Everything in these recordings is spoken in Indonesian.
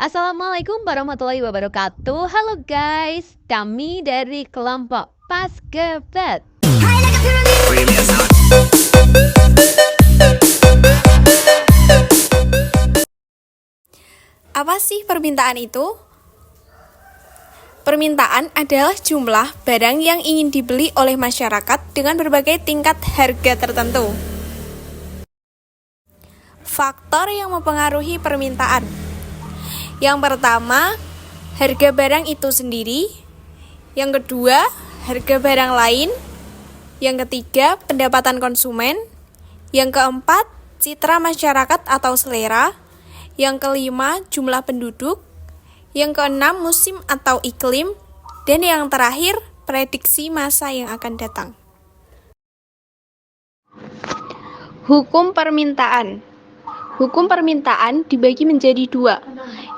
Assalamualaikum warahmatullahi wabarakatuh. Halo guys, kami dari kelompok Pasgebet. Apa sih permintaan itu? Permintaan adalah jumlah barang yang ingin dibeli oleh masyarakat dengan berbagai tingkat harga tertentu. Faktor yang mempengaruhi permintaan. Yang pertama, harga barang itu sendiri. Yang kedua, harga barang lain. Yang ketiga, pendapatan konsumen. Yang keempat, citra masyarakat atau selera. Yang kelima, jumlah penduduk. Yang keenam, musim atau iklim. Dan yang terakhir, prediksi masa yang akan datang. Hukum permintaan. Hukum permintaan dibagi menjadi dua.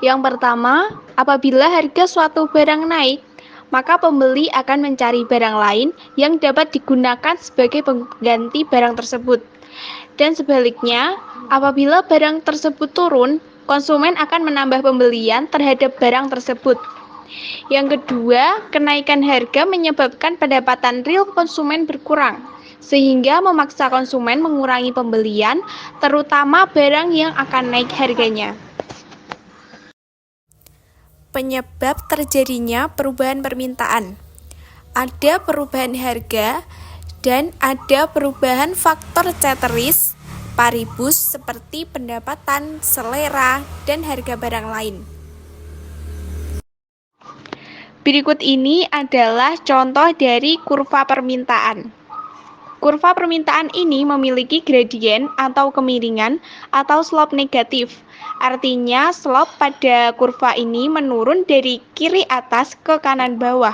Yang pertama, apabila harga suatu barang naik, maka pembeli akan mencari barang lain yang dapat digunakan sebagai pengganti barang tersebut. Dan sebaliknya, apabila barang tersebut turun, konsumen akan menambah pembelian terhadap barang tersebut. Yang kedua, kenaikan harga menyebabkan pendapatan real konsumen berkurang, sehingga memaksa konsumen mengurangi pembelian, terutama barang yang akan naik harganya. Penyebab terjadinya perubahan permintaan. Ada perubahan harga dan ada perubahan faktor ceteris paribus seperti pendapatan, selera, dan harga barang lain. Berikut ini adalah contoh dari kurva permintaan. Kurva permintaan ini memiliki gradien atau kemiringan atau slope negatif. Artinya slope pada kurva ini menurun dari kiri atas ke kanan bawah,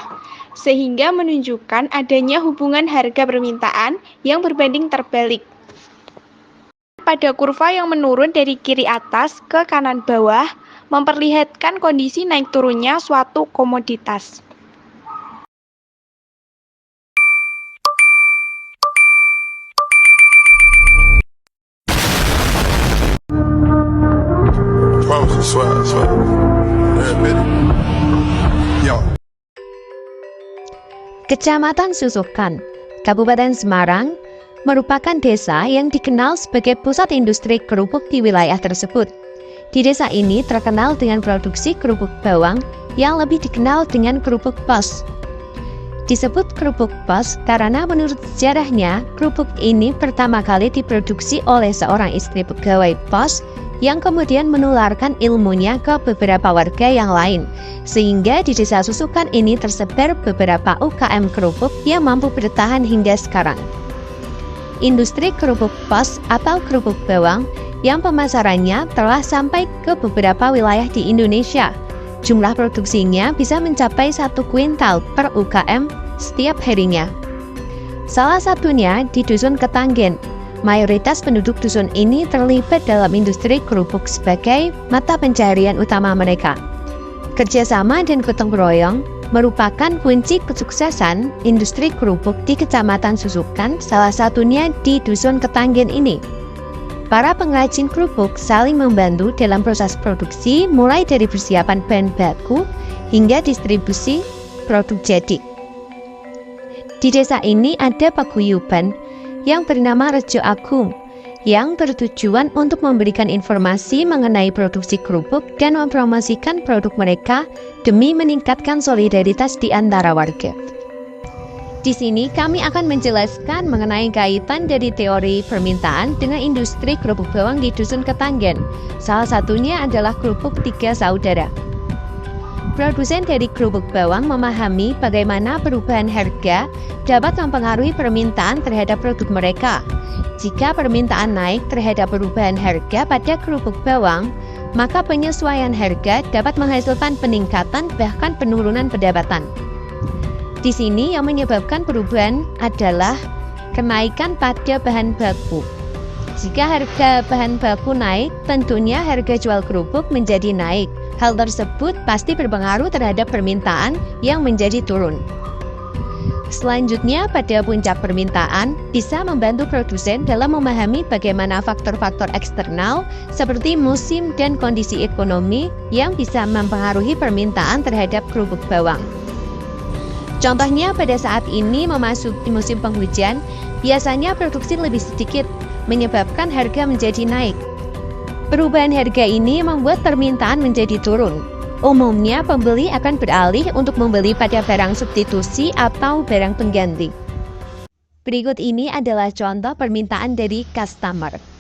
sehingga menunjukkan adanya hubungan harga permintaan yang berbanding terbalik. Pada kurva yang menurun dari kiri atas ke kanan bawah, memperlihatkan kondisi naik turunnya suatu komoditas. Kecamatan Susukan, Kabupaten Semarang, merupakan desa yang dikenal sebagai pusat industri kerupuk di wilayah tersebut. Di desa ini terkenal dengan produksi kerupuk bawang yang lebih dikenal dengan kerupuk pos. Disebut kerupuk pos karena menurut sejarahnya, kerupuk ini pertama kali diproduksi oleh seorang istri pegawai pos yang kemudian menularkan ilmunya ke beberapa warga yang lain, sehingga di desa Susukan ini tersebar beberapa UKM kerupuk yang mampu bertahan hingga sekarang. Industri kerupuk pos atau kerupuk bawang yang pemasarannya telah sampai ke beberapa wilayah di Indonesia. Jumlah produksinya bisa mencapai 1 kuintal per UKM setiap harinya. Salah satunya di Dusun Ketanggen. Mayoritas penduduk dusun ini terlibat dalam industri kerupuk sebagai mata pencaharian utama mereka. Kerjasama dan gotong royong merupakan kunci kesuksesan industri kerupuk di Kecamatan Susukan, salah satunya di Dusun Ketanggen ini. Para pengrajin kerupuk saling membantu dalam proses produksi, mulai dari persiapan bahan baku hingga distribusi produk jadi. Di desa ini ada paguyuban yang bernama Rejo Agung, yang bertujuan untuk memberikan informasi mengenai produksi kerupuk dan mempromosikan produk mereka demi meningkatkan solidaritas di antara warga. Di sini kami akan menjelaskan mengenai kaitan dari teori permintaan dengan industri kerupuk bawang di Dusun Ketanggen. Salah satunya adalah kerupuk Tiga Saudara. Produsen dari kerupuk bawang memahami bagaimana perubahan harga dapat mempengaruhi permintaan terhadap produk mereka. Jika permintaan naik terhadap perubahan harga pada kerupuk bawang, maka penyesuaian harga dapat menghasilkan peningkatan bahkan penurunan pendapatan. Di sini yang menyebabkan perubahan adalah kenaikan pada bahan baku. Jika harga bahan baku naik, tentunya harga jual kerupuk menjadi naik. Hal tersebut pasti berpengaruh terhadap permintaan yang menjadi turun. Selanjutnya, pada puncak permintaan, bisa membantu produsen dalam memahami bagaimana faktor-faktor eksternal seperti musim dan kondisi ekonomi yang bisa mempengaruhi permintaan terhadap kerupuk bawang. Contohnya, pada saat ini memasuki musim penghujan, biasanya produksi lebih sedikit, menyebabkan harga menjadi naik. Perubahan harga ini membuat permintaan menjadi turun. Umumnya, pembeli akan beralih untuk membeli pada barang substitusi atau barang pengganti. Berikut ini adalah contoh permintaan dari customer.